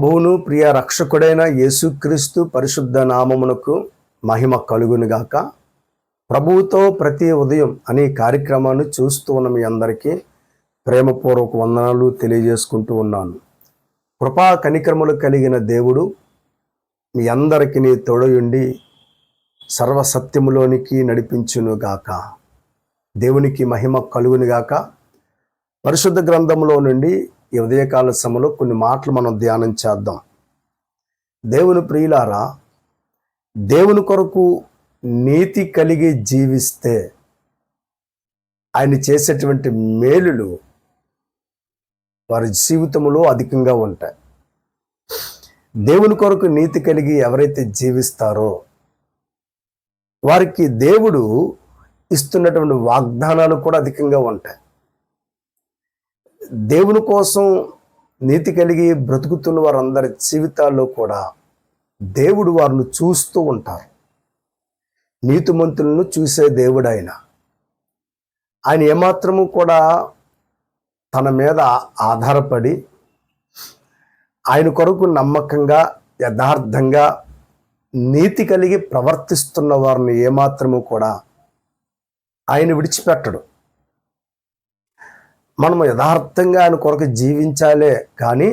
ప్రభువును ప్రియ రక్షకుడైన యేసుక్రీస్తు పరిశుద్ధ నామమునకు మహిమ కలుగునుగాక. ప్రభువుతో ప్రతి ఉదయం అనే కార్యక్రమాన్ని చూస్తూ ఉన్న మీ అందరికీ ప్రేమపూర్వక వందనాలు తెలియజేసుకుంటూ ఉన్నాను. కృపా కనికరములు కలిగిన దేవుడు మీ అందరికీ తోడయుండి సర్వసత్యములోనికి నడిపించునుగాక. దేవునికి మహిమ కలుగునుగాక. పరిశుద్ధ గ్రంథంలో నుండి ఈ ఉదయకాల సమయంలో కొన్ని మాటలు మనం ధ్యానం చేద్దాం. దేవుని ప్రియులారా, దేవుని కొరకు నీతి కలిగి జీవిస్తే ఆయన చేసేటువంటి మేలులు వారి జీవితంలో అధికంగా ఉంటాయి. దేవుని కొరకు నీతి కలిగి ఎవరైతే జీవిస్తారో వారికి దేవుడు ఇస్తున్నటువంటి వాగ్దానాలు కూడా అధికంగా ఉంటాయి. దేవుని కోసం నీతి కలిగి బ్రతుకుతున్న వారందరి జీవితాల్లో కూడా దేవుడు వారిని చూస్తూ ఉంటారు. నీతిమంతులను చూసే దేవుడు ఆయన ఏమాత్రము కూడా తన మీద ఆధారపడి ఆయన కొరకు నమ్మకంగా యథార్థంగా నీతి కలిగి ప్రవర్తిస్తున్న వారిని ఏమాత్రము కూడా ఆయన విడిచిపెట్టడు. మనము యథార్థంగా ఆయన కొరకు జీవించాలే కానీ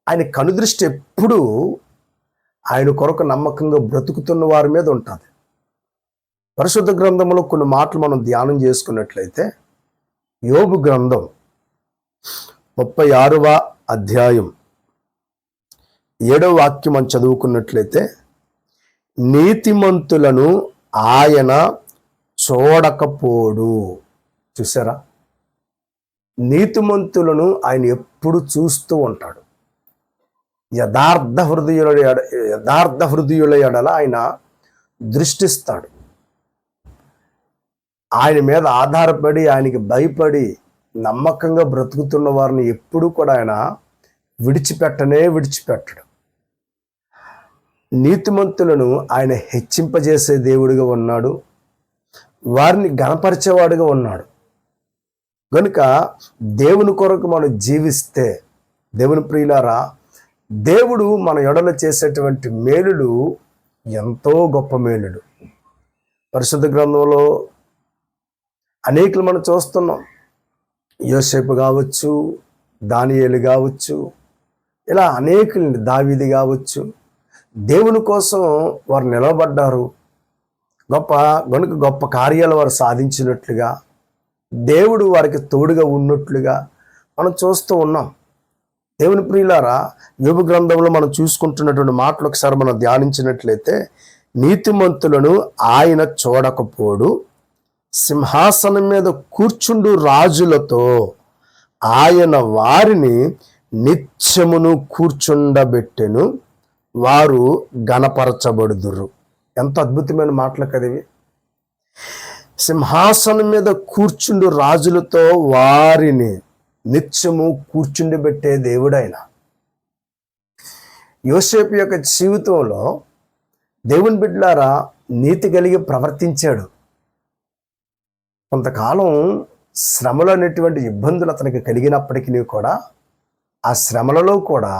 ఆయన కనుదృష్టి ఎప్పుడూ ఆయన కొరకు నమ్మకంగా బ్రతుకుతున్న వారి మీద ఉంటుంది. పరిశుద్ధ గ్రంథంలో కొన్ని మాటలు మనం ధ్యానం చేసుకున్నట్లయితే యోబు గ్రంథం 36వ అధ్యాయం 7వ వాక్యం మనం చదువుకున్నట్లయితే, నీతిమంతులను ఆయన చూడకపోడు. చూసారా? నీతిమంతులను ఆయన ఎప్పుడు చూస్తూ ఉంటాడు. యథార్థ హృదయుల ఎడల ఆయన దృష్టిస్తాడు. ఆయన మీద ఆధారపడి ఆయనకి భయపడి నమ్మకంగా బ్రతుకుతున్న వారిని ఎప్పుడు కూడా ఆయన విడిచిపెట్టడు. నీతిమంతులను ఆయన హెచ్చింపజేసే దేవుడిగా ఉన్నాడు, వారిని గణపరిచేవాడుగా ఉన్నాడు. కనుక దేవుని కొరకు మనం జీవిస్తే, దేవుని ప్రియులారా, దేవుడు మన ఎడల చేసేటువంటి మేలులు ఎంతో గొప్ప మేలులు. పరిశుద్ధ గ్రంథంలో అనేకులు మనం చూస్తున్నాం. యోసేపు కావచ్చు, దానియేలు కావచ్చు, ఇలా అనేకులు, దావీదు కావచ్చు, దేవుని కోసం వారు నిలబడ్డారు. గొప్ప కార్యాలు వారు సాధించినట్లుగా, దేవుడు వారికి తోడుగా ఉన్నట్లుగా మనం చూస్తూ ఉన్నాం. దేవుని ప్రియులారా, యోబు గ్రంథంలో మనం చూసుకుంటున్నటువంటి మాటలు ఒకసారి మనం ధ్యానించినట్లయితే, నీతిమంతులను ఆయన చూడకపోడు, సింహాసనం మీద కూర్చుండు రాజులతో ఆయన వారిని నిత్యమును కూర్చుండబెట్టెను, వారు గణపరచబడుదురు. ఎంత అద్భుతమైన మాటలు కదివి. సింహాసనం మీద కూర్చుండు రాజులతో వారిని నిత్యము కూర్చుండబెట్టే దేవుడైన యోసేపు యొక్క జీవితంలో దేవుని బిడ్డలారా నీతి కలిగి ప్రవర్తించాడు. కొంతకాలం శ్రమలు అనేటువంటి ఇబ్బందులు అతనికి కలిగినప్పటికీ కూడా ఆ శ్రమలలో కూడా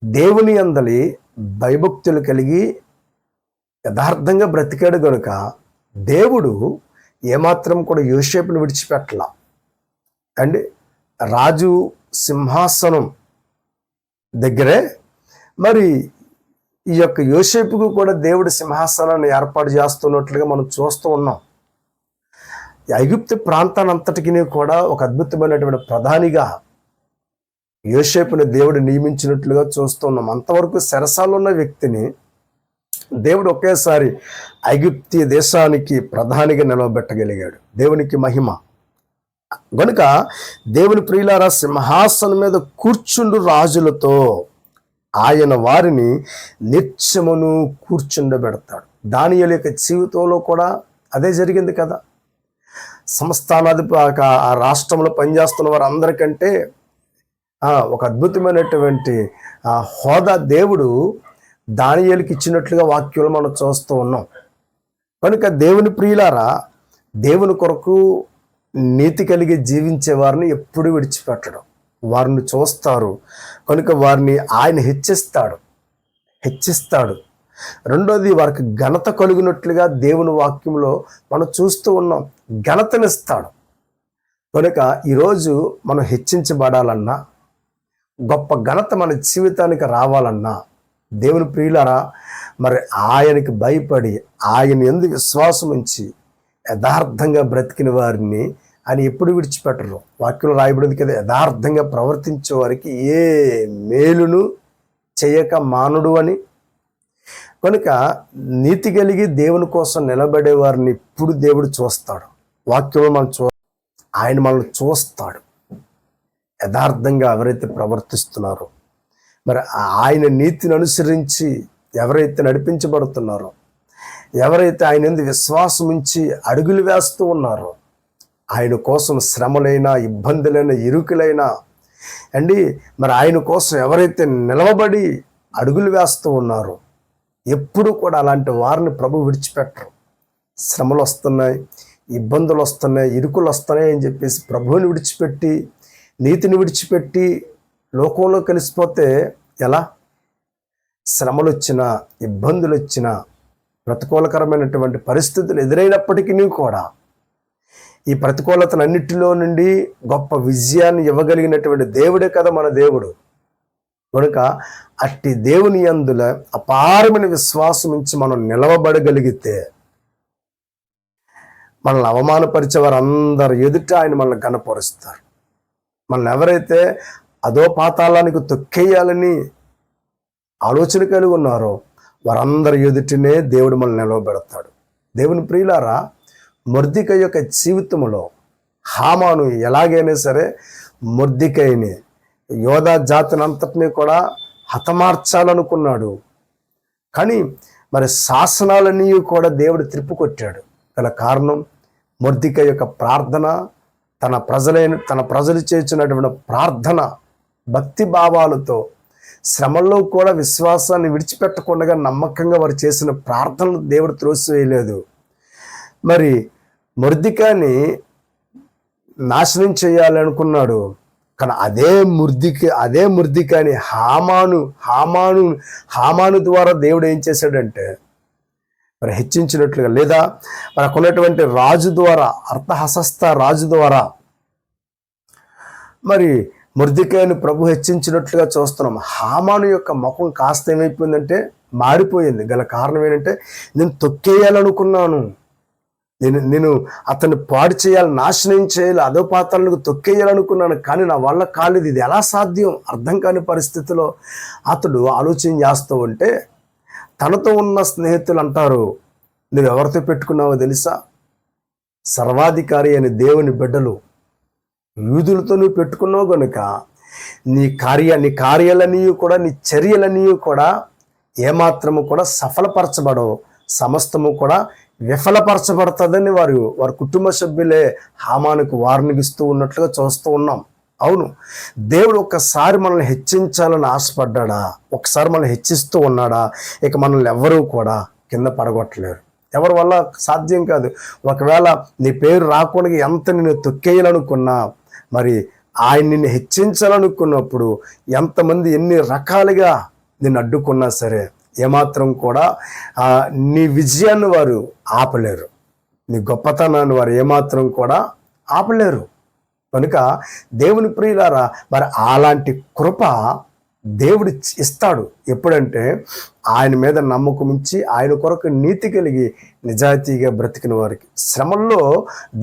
దేవుని యందలి భయభక్తులు కలిగి యథార్థంగా బ్రతికాడు. గనుక దేవుడు ఏమాత్రం కూడా యోసేపును విడిచిపెట్టలా. అండి, రాజు సింహాసనం దగ్గరే మరి ఈ యొక్క యోసేపుకు కూడా దేవుడు సింహాసనాన్ని ఏర్పాటు చేస్తున్నట్లుగా మనం చూస్తూ ఉన్నాం. ఐగుప్తు ప్రాంతానంతటికి కూడా ఒక అద్భుతమైనటువంటి ప్రధానిగా యోసేపుని దేవుడు నియమించినట్లుగా చూస్తున్నాం. అంతవరకు చెరసాలలో ఉన్న వ్యక్తిని దేవుడు ఒకేసారి ఐగుప్తీ దేశానికి ప్రధానిగా నిలవబెట్టగలిగాడు. దేవునికి మహిమ. కనుక దేవుని ప్రియులారా, సింహాసనం మీద కూర్చుండు రాజులతో ఆయన వారిని నిత్యమును కూర్చుండబెడతాడు. దానియేలు యొక్క జీవితంలో కూడా అదే జరిగింది కదా. సంస్థానాధిపతి ఆ రాష్ట్రంలో పనిచేస్తున్న వారు అందరికంటే ఒక అద్భుతమైనటువంటి హోదా దేవుడు దానియేలుకి ఇచ్చినట్లుగా వాక్యంలో మనం చూస్తూ ఉన్నాం. కనుక దేవుని ప్రియులారా, దేవుని కొరకు నీతి కలిగి జీవించే వారిని ఎప్పుడు విడిచిపెట్టడం. వారిని చూస్తారు కనుక వారిని ఆయన హెచ్చిస్తాడు. రెండోది, వారికి ఘనత కలిగినట్లుగా దేవుని వాక్యంలో మనం చూస్తూ ఉన్నాం, ఘనతనిస్తాడు. కనుక ఈరోజు మనం హెచ్చించబడాలన్నా, గొప్ప ఘనత మన జీవితానికి రావాలన్నా, దేవుని ప్రియులారా, మరి ఆయనకి భయపడి ఆయన యందు విశ్వాసం ఉంచి యథార్థంగా బ్రతికిన వారిని ఆయన ఎప్పుడు విడిచిపెట్టరు. వాక్యంలో రాయబడింది కదా, యథార్థంగా ప్రవర్తించే వారికి ఏ మేలును చేయక మానుడు అని. కనుక నీతి కలిగి దేవుని కోసం నిలబడే వారిని ఇప్పుడు దేవుడు చూస్తాడు. వాక్యంలో మనం ఆయన మనల్ని చూస్తాడు. యథార్థంగా ఎవరైతే ప్రవర్తిస్తున్నారో, మరి ఆయన నీతిని అనుసరించి ఎవరైతే నడిపించబడుతున్నారో, ఎవరైతే ఆయన యందు విశ్వాసం ఉంచి అడుగులు వేస్తూ ఉన్నారో, ఆయన కోసం శ్రమలైనా, ఇబ్బందులైనా, ఇరుకులైనా మరి ఆయన కోసం ఎవరైతే నిలవబడి అడుగులు వేస్తూ ఉన్నారో, ఎప్పుడు కూడా అలాంటి వారిని ప్రభు విడిచిపెట్టరు. శ్రమలు వస్తున్నాయి, ఇబ్బందులు వస్తున్నాయి, ఇరుకులు వస్తున్నాయి అని చెప్పేసి ప్రభువుని విడిచిపెట్టి, నీతిని విడిచిపెట్టి లోకంలో కలిసిపోతే ఎలా? శ్రమలు వచ్చినా, ఇబ్బందులు వచ్చినా, ప్రతికూలకరమైనటువంటి పరిస్థితులు ఎదురైనప్పటికీ కూడా ఈ ప్రతికూలతలన్నిటిలో నుండి గొప్ప విజయాన్ని ఇవ్వగలిగినటువంటి దేవుడే కదా మన దేవుడు. కనుక అట్టి దేవుని యందుల అపారమైన విశ్వాసం నుంచి మనం నిలవబడగలిగితే, మనల్ని అవమానపరిచే వారందరూ ఎదుట ఆయన మనల్ని గణపరుస్తారు. మనల్ని ఎవరైతే అదో పాతాళానికి తొక్కేయాలని ఆలోచన కలిగి ఉన్నారో వారందరి ఎదుటినే దేవుడు మనల్ని నిలవబెడతాడు. దేవుని ప్రియులారా, మొర్దెకై యొక్క జీవితంలో హామాను ఎలాగైనా సరే మొర్దెకైని, యోధా జాతిని అంతటినీ కూడా హతమార్చాలనుకున్నాడు. కానీ మరి శాసనాలన్నీ కూడా దేవుడు త్రిప్పుకొట్టాడు. గల కారణం మొర్దెకై యొక్క ప్రార్థన, తన ప్రజలు చేసినటువంటి ప్రార్థన, భక్తి భావాలతో శ్రమల్లో కూడా విశ్వాసాన్ని విడిచిపెట్టకుండా నమ్మకంగా వారు చేసిన ప్రార్థనలు దేవుడు త్రోసివేయలేదు. మరి మొర్దెకైని నాశనం చేయాలనుకున్నాడు. కానీ అదే మొర్దెకైని హామాను ద్వారా దేవుడు ఏం చేశాడంటే మరి హెచ్చించినట్లుగా, లేదా మనకున్నటువంటి రాజు ద్వారా, అర్థహస్త రాజు ద్వారా మరి మొర్దెకైని ప్రభు హెచ్చించినట్లుగా చూస్తున్నాం. హామాను యొక్క ముఖం కాస్త ఏమైపోయిందంటే మారిపోయింది. గల కారణం ఏంటంటే, నేను తొక్కేయాలనుకున్నాను, నేను అతన్ని పాడు చేయాలి, నాశనం చేయాలి, అదో పాత్రలకు తొక్కేయాలనుకున్నాను, కానీ నా వల్ల కాలేదు. ఇది ఎలా సాధ్యం? అర్థం కాని పరిస్థితిలో అతడు ఆలోచన చేస్తూ ఉంటే తనతో ఉన్న స్నేహితులు అంటారు, నువ్వు ఎవరితో పెట్టుకున్నావో తెలుసా? సర్వాధికారి అని దేవుని బిడ్డలు యూదులతో నువ్వు పెట్టుకున్నావు కనుక నీ కార్యాలన్నీ కూడా, నీ చర్యలన్నీ కూడా ఏమాత్రము కూడా సఫలపరచబడవు, సమస్తము కూడా విఫలపరచబడుతుందని వారి కుటుంబ సభ్యులే హామానుకు వార్నింగ్ ఇస్తూ ఉన్నట్లుగా చూస్తూ ఉన్నాం. అవును, దేవుడు ఒక్కసారి మనల్ని హెచ్చించాలని ఆశపడ్డా, ఒకసారి మనల్ని హెచ్చిస్తూ ఉన్నాడా, ఇక మనల్ని ఎవరూ కూడా కింద పడగొట్టలేరు. ఎవరి వల్ల సాధ్యం కాదు. ఒకవేళ నీ పేరు రాకుండా ఎంత నిన్ను తొక్కేయాలనుకున్నా, మరి ఆయన నిన్ను హెచ్చించాలనుకున్నప్పుడు ఎంతమంది ఎన్ని రకాలుగా నిన్ను అడ్డుకున్నా సరే ఏమాత్రం కూడా నీ విజయాన్ని వారు ఆపలేరు, నీ గొప్పతనాన్ని వారు ఏమాత్రం కూడా ఆపలేరు. కనుక దేవుని ప్రియులారా, మరి అలాంటి కృప దేవుడు ఇస్తాడు. ఎప్పుడంటే ఆయన మీద నమ్మకం ఉంచి ఆయన కొరకు నీతి కలిగి నిజాయితీగా బ్రతికిన వారికి. శ్రమల్లో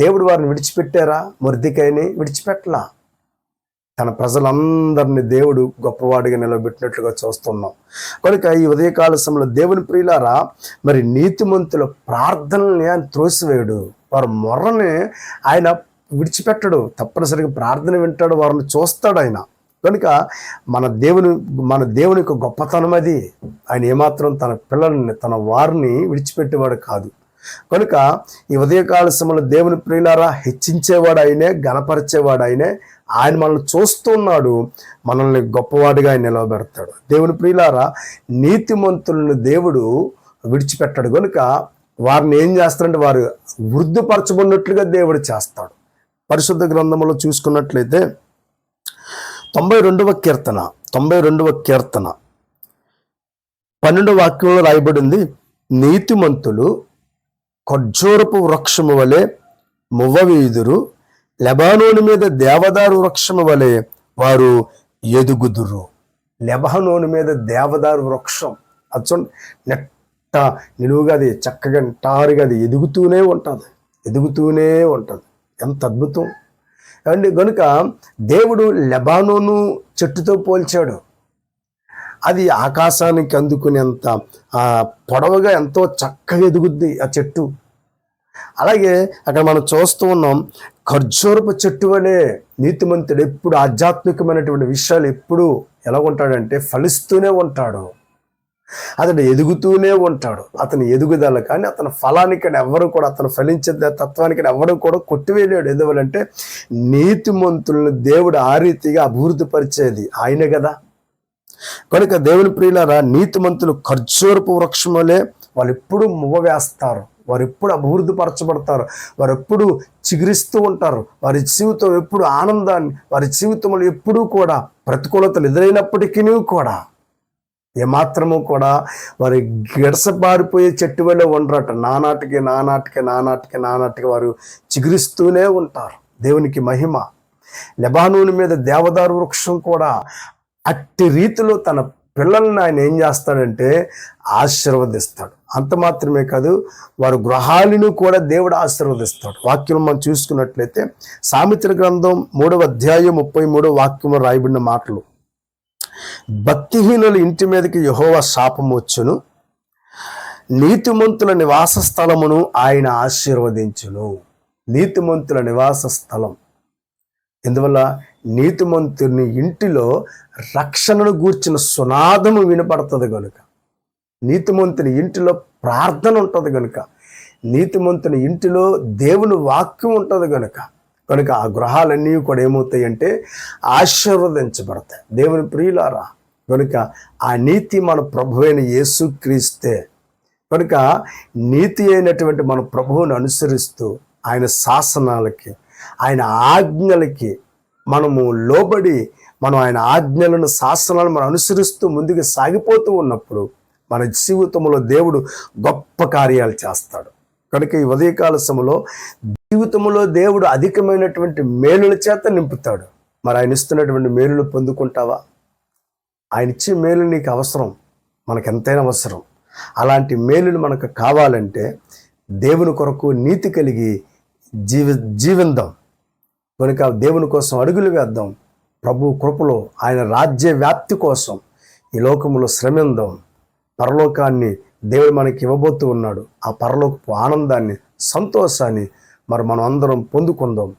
దేవుడు వారిని విడిచిపెట్టారా? మొర్దెకైని విడిచిపెట్టలా. తన ప్రజలందరినీ దేవుడు గొప్పవాడిగా నిలబెట్టినట్లుగా చూస్తున్నాం. కనుక ఈ ఉదయకాల సమయంలో దేవుని ప్రియులారా, మరి నీతిమంతుల ప్రార్థనల్ని ఆయన త్రోసివేయడు, వారి మొర్రని ఆయన విడిచిపెట్టడు. తప్పనిసరిగా ప్రార్థన వింటాడు, వారిని చూస్తాడు ఆయన. కనుక మన దేవుని యొక్క గొప్పతనం అది. ఆయన ఏమాత్రం తన పిల్లల్ని, తన వారిని విడిచిపెట్టేవాడు కాదు. కనుక ఈ ఉదయకాల సమయంలో దేవుని ప్రియులారా, హెచ్చించేవాడు ఆయనే, గణపరిచేవాడు ఆయనే. ఆయన మనల్ని చూస్తున్నాడు, మనల్ని గొప్పవాడిగా ఆయన నిలవబెడతాడు. దేవుని ప్రియులారా, నీతిమంతులను దేవుడు విడిచిపెట్టాడు. కనుక వారిని ఏం చేస్తారంటే వారు వృద్ధిపరచబడినట్లుగా దేవుడు చేస్తాడు. పరిశుద్ధ గ్రంథంలో చూసుకున్నట్లయితే 92వ కీర్తన 12వ వాక్యంలో రాయబడింది, నీతిమంతులు ఖర్జూరపు వృక్షము వలె మువ్వవీయుదురు, లెబానోను మీద దేవదారు వృక్షము వలె వారు ఎదుగుదురు. లెబానోను మీద దేవదారు వృక్షం అది చూడండి, నెట్ట నిలువుగా అది చక్కగా నిటారుగా అది ఎదుగుతూనే ఉంటుంది. ఎంత అద్భుతం అండి. కనుక దేవుడు లెబానోను చెట్టుతో పోల్చాడు. అది ఆకాశానికి అందుకునేంత పొడవుగా ఎంతో చక్కగా ఎదుగుద్ది ఆ చెట్టు. అలాగే అక్కడ మనం చూస్తూ ఉన్నాం, ఖర్జూరపు చెట్టు వలె నీతిమంతుడు ఎప్పుడు ఆధ్యాత్మికమైనటువంటి విషయాలు ఎప్పుడు ఎలా ఉంటాడంటే ఫలిస్తూనే ఉంటాడు, అతను ఎదుగుతూనే ఉంటాడు. అతని ఎదుగుదల కానీ అతని ఫలానికి ఎవరు కూడా, అతను ఫలించే తత్వానికి ఎవరు కూడా కొట్టివేయలేడు. ఎందువలంటే నీతిమంతులను దేవుడు ఆ రీతిగా అభివృద్ధి పరిచేది ఆయనే కదా. కనుక దేవుని ప్రియులారా, నీతిమంతులు ఖర్జూరపు వృక్షం వలె వాళ్ళు ఎప్పుడు మువ్వ వేస్తారు, వారు ఎప్పుడు అభివృద్ధి పరచబడతారు, వారు ఎప్పుడు చిగురిస్తూ ఉంటారు. వారి జీవితం ఎప్పుడు ఆనందాన్ని, వారి జీవితంలో ఎప్పుడూ కూడా ప్రతికూలతలు ఎదురైనప్పటికీ కూడా ఏమాత్రము కూడా వారి గిడసబారిపోయే చెట్టు వల్లే ఉండరట. నానాటికి వారు చిగురిస్తూనే ఉంటారు. దేవునికి మహిమ. లెబానోను మీద దేవదారు వృక్షం కూడా అట్టి రీతిలో తన పిల్లల్ని ఆయన ఏం చేస్తాడంటే ఆశీర్వదిస్తాడు. అంత మాత్రమే కాదు, వారు గృహాలను కూడా దేవుడు ఆశీర్వదిస్తాడు. వాక్యం మనం చూసుకున్నట్లయితే సామెతల గ్రంథం 3వ అధ్యాయం 33వ వాక్యంలో రాయబడిన మాటలు, భక్తిహీనుల ఇంటి మీదకి యెహోవా శాపము వచ్చును, నీతిమంతుల నివాస స్థలమును ఆయన ఆశీర్వదించును. నీతిమంతుల నివాస స్థలం, ఎందువల్ల నీతిమంతుని ఇంటిలో రక్షణను గూర్చిన సునాదము వినపడుతుంది కనుక, నీతిమంతుని ఇంటిలో ప్రార్థన ఉంటుంది కనుక, నీతిమంతుని ఇంటిలో దేవుని వాక్యం ఉంటుంది కనుక ఆ గృహాలన్నీ కూడా ఏమవుతాయంటే ఆశీర్వదించబడతాయి. దేవుని ప్రియులారా, కనుక ఆ నీతి మన ప్రభువైన యేసుక్రీస్తే. కనుక నీతి అయినటువంటి మన ప్రభువుని అనుసరిస్తూ ఆయన శాసనాలకి, ఆయన ఆజ్ఞలకి మనము లోబడి, మనం ఆయన ఆజ్ఞలను, శాసనాలను మనం అనుసరిస్తూ ముందుకు సాగిపోతూ ఉన్నప్పుడు మన జీవితంలో దేవుడు గొప్ప కార్యాలు చేస్తాడు. కనుక ఈ ఉదయకాల సమయంలో జీవితంలో దేవుడు అధికమైనటువంటి మేలుల చేత నింపుతాడు. మరి ఆయన ఇస్తున్నటువంటి మేలులు పొందుకుంటావా? ఆయన ఇచ్చే మేలు నీకు అవసరం, మనకెంతైనా అవసరం. అలాంటి మేలులు మనకు కావాలంటే దేవుని కొరకు నీతి కలిగి జీవిందాం. కనుక దేవుని కోసం అడుగులు వేద్దాం. ప్రభు కృపలో ఆయన రాజ్య వ్యాప్తి కోసం ఈ లోకంలో శ్రమిందాం. పరలోకాన్ని దేవుడు మనకి ఇవ్వబోతూ ఉన్నాడు. ఆ పరలోకపు ఆనందాన్ని, సంతోషాన్ని మనం అందరం పొందుకుందాం.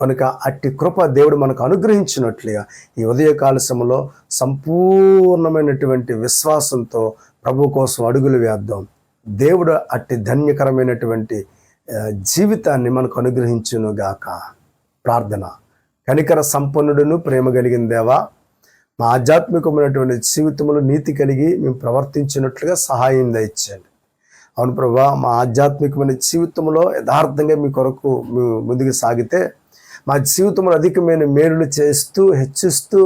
కనుక అట్టి కృప దేవుడు మనకు అనుగ్రహించినట్లుగా ఈ ఉదయకాల సమయంలో సంపూర్ణమైనటువంటి విశ్వాసంతో ప్రభు కోసం అడుగులు వేద్దాం. దేవుడు అట్టి ధన్యకరమైనటువంటి జీవితాన్ని మనకు అనుగ్రహించునుగాక. ప్రార్థన. కనికర సంపన్నుడును ప్రేమ కలిగిన దేవా, మా ఆధ్యాత్మికమైనటువంటి జీవితంలో నీతి కలిగి మేము ప్రవర్తించినట్లుగా సహాయం దయచేయండి. అవును ప్రభా, మా ఆధ్యాత్మికమైన జీవితంలో యథార్థంగా మీ కొరకు ముందుకు సాగితే మా జీవితంలో అధికమైన మేలులు చేస్తూ హెచ్చిస్తూ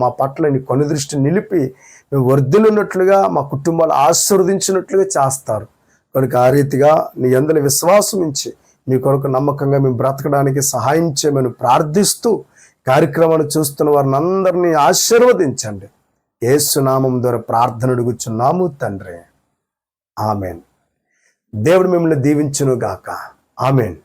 మా పట్ల నీ కనుదృష్టి నిలిపి మేము వర్ధిల్లున్నట్లుగా, మా కుటుంబాలు ఆశీర్వదించినట్లుగా చేస్తారు. కనుక ఆ రీతిగా నీ యందలి విశ్వాసం ఇచ్చి మీ కొరకు నమ్మకంగా మేము బ్రతకడానికి సహాయం చేయమని ప్రార్థిస్తూ కార్యక్రమాన్ని చూస్తున్న వారిని అందరినీ ఆశీర్వదించండి. యేసు నామం ద్వారా ప్రార్థన అడుగుచున్నాము తండ్రి. ఆమెన్. దేవుడు మిమ్మల్ని దీవించును గాక. ఆమెన్.